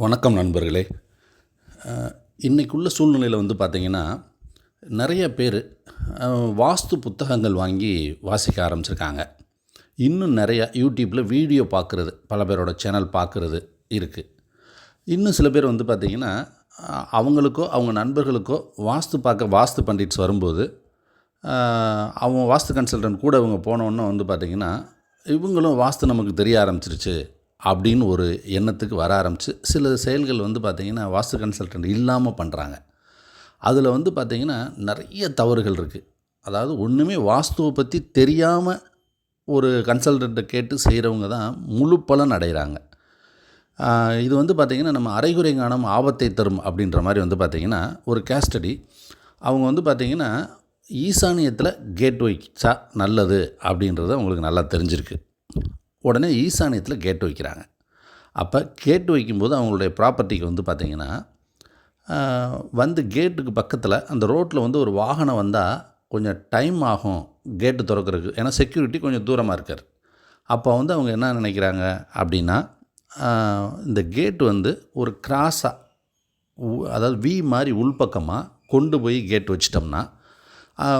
வணக்கம் நண்பர்களே. இன்றைக்குள்ள சூழ்நிலையில் பார்த்திங்கன்னா நிறைய பேர் வாஸ்து புத்தகங்கள் வாங்கி வாசிக்க ஆரம்பிச்சிருக்காங்க. இன்னும் நிறையா யூடியூப்பில் வீடியோ பார்க்குறது, பல பேரோட சேனல் பார்க்குறது இருக்குது. இன்னும் சில பேர் பார்த்திங்கன்னா அவங்களுக்கோ அவங்க நண்பர்களுக்கோ வாஸ்து பார்க்க வாஸ்து பண்டிட்ஸ் வரும்போது அவங்க வாஸ்து கன்சல்டன்ட் கூட இவங்க போனோன்னே பார்த்திங்கன்னா இவங்களும் வாஸ்து நமக்கு தெரிய ஆரம்பிச்சிருச்சு அப்படின்னு ஒரு எண்ணத்துக்கு வர ஆரம்பித்து சில செயல்கள் பார்த்திங்கன்னா வாஸ்து கன்சல்டன்ட் இல்லாமல் பண்ணுறாங்க. அதில் பார்த்திங்கன்னா நிறைய தவறுகள் இருக்குது. அதாவது ஒன்றுமே வாஸ்துவை பற்றி தெரியாமல் ஒரு கன்சல்டண்ட்டை கேட்டு செய்கிறவங்க தான் முழு பலன் அடைகிறாங்க. இது பார்த்திங்கன்னா நம்ம அரைகுறை ஞானம் ஆபத்தை தரும் அப்படின்ற மாதிரி பார்த்திங்கன்னா ஒரு கேஸ் ஸ்டடி. அவங்க பார்த்திங்கன்னா ஈசானியத்தில் கேட் வைச்சா நல்லது அப்படின்றது அவங்களுக்கு நல்லா தெரிஞ்சிருக்கு. உடனே ஈசானியத்தில் கேட் வைக்கிறாங்க. அப்போ கேட்டு வைக்கும்போது அவங்களுடைய ப்ராப்பர்ட்டிக்கு பார்த்திங்கன்னா கேட்டுக்கு பக்கத்தில் அந்த ரோட்டில் ஒரு வாகனம் வந்தால் கொஞ்சம் டைம் ஆகும் கேட்டு திறக்கிறதுக்கு. ஏன்னா செக்யூரிட்டி கொஞ்சம் தூரமாக இருக்கார். அப்போ அவங்க என்ன நினைக்கிறாங்க அப்படின்னா இந்த கேட்டு ஒரு கிராஸாக, அதாவது வி மாதிரி உள்பக்கமாக கொண்டு போய் கேட் வச்சிட்டோம்னா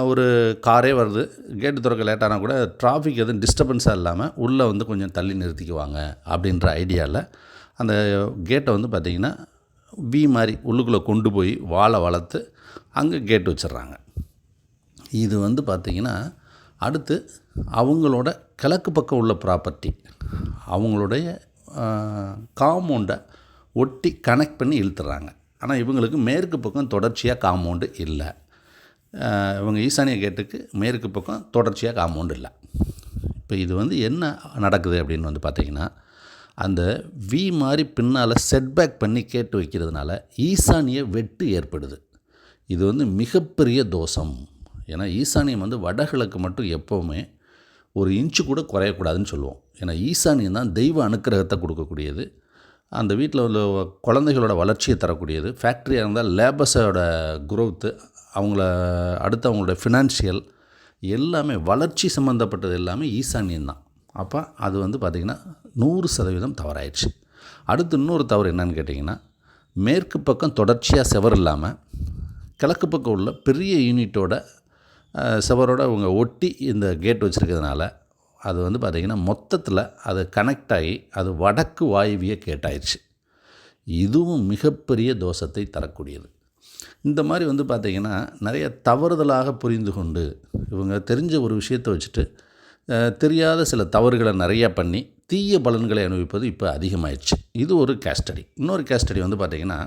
ஒரு காரே வருது, கேட்டு திறக்க லேட்டானால் கூட டிராஃபிக் எதுவும் டிஸ்டர்பன்ஸாக இல்லாமல் உள்ளே கொஞ்சம் தள்ளி நிறுத்திக்குவாங்க அப்படின்ற ஐடியாவில் அந்த கேட்டை பார்த்திங்கன்னா வி மாதிரி உள்ளுக்குள்ளே கொண்டு போய் வாழை வளர்த்து அங்கே கேட்டு வச்சிட்றாங்க. இது பார்த்திங்கன்னா அடுத்து அவங்களோட கிழக்கு பக்கம் உள்ள ப்ராப்பர்ட்டி அவங்களுடைய காம்பவுண்டை ஒட்டி கனெக்ட் பண்ணி இழுத்துறாங்க. ஆனால் இவங்களுக்கு மேற்கு பக்கம் தொடர்ச்சியாக காம்பவுண்டு இல்லை. இவங்க ஈசானிய கேட்டுக்கு மேற்கு பக்கம் தொடர்ச்சியாக காம்பவுண்டு இல்லை. இப்போ இது என்ன நடக்குது அப்படின்னு பார்த்திங்கன்னா அந்த வி மாதிரி பின்னால் செட்பேக் பண்ணி கேட்டு வைக்கிறதுனால ஈசானிய வெட்டு ஏற்படுது. இது மிகப்பெரிய தோஷம். ஏன்னா ஈசானியம் வடகிழக்கு மட்டும் எப்போவுமே ஒரு இன்ச்சு கூட குறையக்கூடாதுன்னு சொல்லுவோம். ஏன்னா ஈசானியம் தான் தெய்வ அனுக்கிரகத்தை கொடுக்கக்கூடியது, அந்த வீட்டில் உள்ள குழந்தைகளோட வளர்ச்சியை தரக்கூடியது. ஃபேக்ட்ரியாக இருந்தால் லேபர்ஸோட குரோத்து, அவங்கள அடுத்து அவங்களோட ஃபினான்ஷியல் எல்லாமே வளர்ச்சி சம்மந்தப்பட்டது எல்லாமே ஈசானியம்தான். அப்போ அது பார்த்திங்கன்னா 100% தவறாயிடுச்சு. அடுத்து இன்னொரு தவறு என்னன்னு கேட்டிங்கன்னா மேற்கு பக்கம் தொடர்ச்சியாக செவர் இல்லாமல் கிழக்கு பக்கம் உள்ள பெரிய யூனிட்டோட செவரோட அவங்க ஒட்டி இந்த கேட் வச்சுருக்கிறதுனால அது பார்த்திங்கன்னா மொத்தத்தில் அது கனெக்ட் ஆகி அது வடக்கு வாயுவிய கேட்டாயிடுச்சு. இதுவும் மிகப்பெரிய தோஷத்தை தரக்கூடியது. இந்த மாதிரி பார்த்திங்கன்னா நிறைய தவறுதலாக புரிந்து கொண்டு இவங்க தெரிஞ்ச ஒரு விஷயத்தை வச்சுட்டு தெரியாத சில தவறுகளை நிறையா பண்ணி தீய பலன்களை அனுபவிப்பது இப்போ அதிகமாகிடுச்சு. இது ஒரு கேஸ் ஸ்டடி. இன்னொரு கேஸ் ஸ்டடி பார்த்திங்கன்னா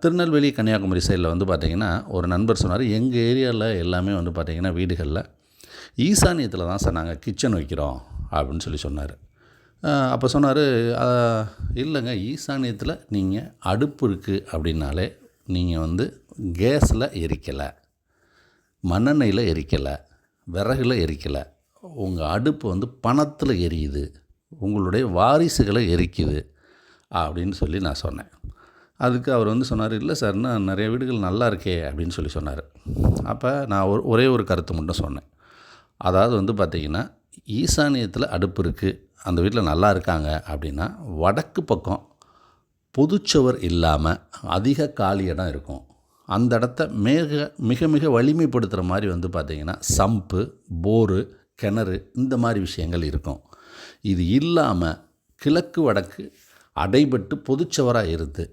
திருநெல்வேலி கன்னியாகுமரி சைடில் பார்த்திங்கன்னா ஒரு நண்பர் சொன்னார், எங்கள் ஏரியாவில் எல்லாமே பார்த்திங்கன்னா வீடுகளில் ஈசானியத்தில் தான் சார் நாங்கள் கிச்சன் வைக்கிறோம் அப்படின்னு சொன்னார். அப்போ சொன்னார், இல்லைங்க, ஈசானியத்தில் நீங்கள் அடுப்பு இருக்குது அப்படின்னாலே நீங்கள் கேஸில் எரிக்கலை, மண்ணெண்ணெயில் எரிக்கலை, விறகுல எரிக்கலை, உங்கள் அடுப்பு பணத்தில் எரியுது, உங்களுடைய வாரிசுகளை எரிக்குது அப்படின்னு நான் சொன்னேன். அதுக்கு அவர் சொன்னார், இல்லை சார், இன்னும் நிறைய வீடுகள் நல்லா இருக்கே அப்படின்னு சொன்னார். அப்போ நான் ஒரே ஒரு கருத்து மட்டும் சொன்னேன். அதாவது பார்த்திங்கன்னா ஈசானியத்தில் அடுப்பு இருக்குது, அந்த வீட்டில் நல்லா இருக்காங்க அப்படின்னா வடக்கு பக்கம் பொதுச்சுவர் இல்லாமல் அதிக காலி இடம் இருக்கும். அந்த இடத்த மிக மிக வலிமைப்படுத்துகிற மாதிரி பார்த்திங்கன்னா சம்பு, போரு, கிணறு இந்த மாதிரி விஷயங்கள் இருக்கும். இது இல்லாமல் கிழக்கு வடக்கு அடைபட்டு பொதுச்சுவராக இருந்து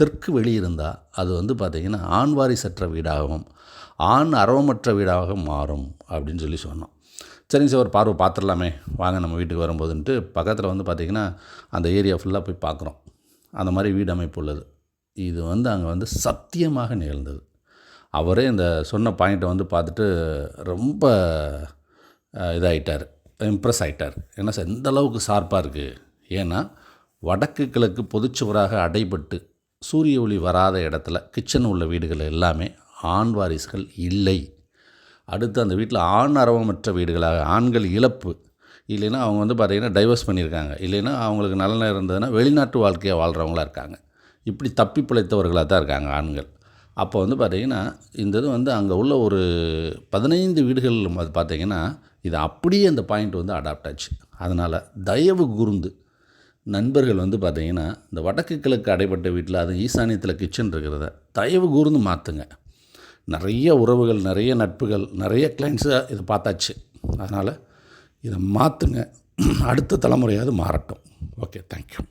தெற்கு வெளியிருந்தால் அது பார்த்திங்கன்னா ஆண் வாரிசற்ற வீடாகவும் ஆண் அரவமற்ற வீடாக மாறும் அப்படின்னு சொன்னோம். சரிங்க சார், ஒரு பார்வை பார்த்துடலாமே வாங்க நம்ம வீட்டுக்கு வரும்போதுன்ட்டு பக்கத்தில் பார்த்திங்கன்னா அந்த ஏரியா ஃபுல்லாக போய் பார்க்குறோம். அந்த மாதிரி வீடு அமைப்பு உள்ளது. இது அங்கே சத்தியமாக நிகழ்ந்தது. அவரே இந்த சொன்ன பாயிண்ட்டை பார்த்துட்டு ரொம்ப இதாகிட்டார், இம்ப்ரெஸ் ஆகிட்டார். ஏன்னா சார் இந்த அளவுக்கு ஷார்ப்பாக இருக்குது. ஏன்னா வடக்கு கிழக்கு பொதுச்சுவராக அடைபட்டு சூரிய ஒளி வராத இடத்துல கிச்சன் உள்ள வீடுகள் எல்லாமே ஆண் வாரிசுகள் இல்லை. அடுத்து அந்த வீட்டில் ஆண் அரவமற்ற வீடுகளாக, ஆண்கள் இழப்பு, இல்லைன்னா அவங்க பார்த்திங்கன்னா டைவர்ஸ் பண்ணியிருக்காங்க, இல்லைன்னா அவங்களுக்கு நல்ல நேரம் இருந்ததுன்னா வெளிநாட்டு வாழ்க்கையை வாழ்கிறவங்களாக இருக்காங்க. இப்படி தப்பி பிழைத்தவர்களாக தான் இருக்காங்க ஆண்கள். அப்போ பார்த்திங்கன்னா இந்த இது அங்கே உள்ள ஒரு 15 வீடுகள் பார்த்திங்கன்னா இது அப்படியே அந்த பாயிண்ட் அடாப்ட் ஆச்சு. அதனால் தயவு கூர்ந்து நண்பர்கள் வந்து பார்த்தீங்கன்னா, இந்த வடக்கு கிழக்கு அடைப்பட்ட வீட்டில் அதுவும் ஈசானியத்தில் கிச்சன் இருக்கிறத தயவு கூர்ந்து மாற்றுங்க. நிறைய உறவுகள், நிறைய நட்புகள், நிறைய கிளைண்ட்ஸை இதை பார்த்தாச்சு. அதனால் இதை மாற்றுங்க. அடுத்த தலைமுறையாவது மாறட்டும். Okay, thank you.